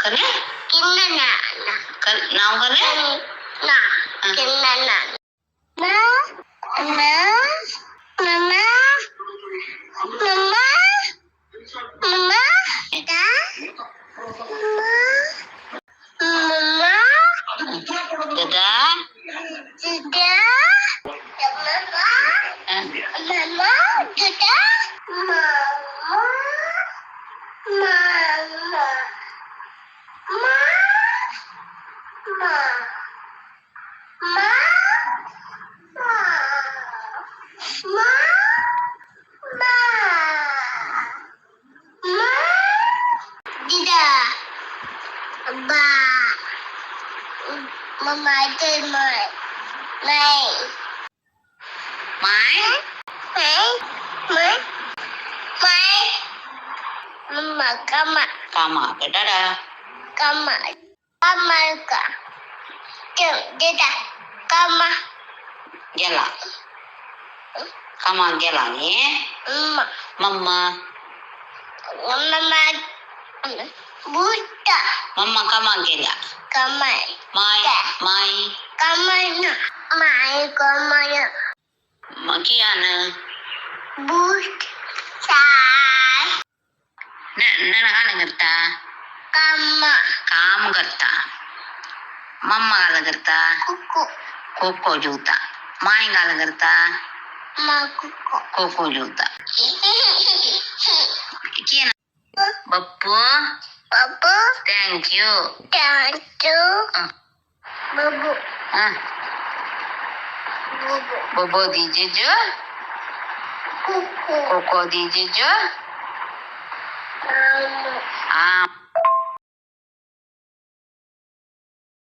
कने किन्नना नाव कने ना किन्नना मा मा मम्मा मम्मा मम्मा दा मम्मा दादा Dada, mama, mama, dada, mama, mama, mama, dada, ba, mama chơi mày, mày. Mai Mấy mấy mấy mama kama kama cái đó đó kama kama ka chừng đi ta kama gela kama gela nhé mama mama mama buta mama kama gela kama mai mai kama na mai kama na makiana but sai nana kala करता kama काम करता mamma काला करता kuku कोको जूता माई काला करता ma kuku कोको जूता किया Bappu Babu, thank you Tantu, Babu, हाँ Babu, बोबो दीजिए जो Kuku, कोको दीजिए जो Mamu, आम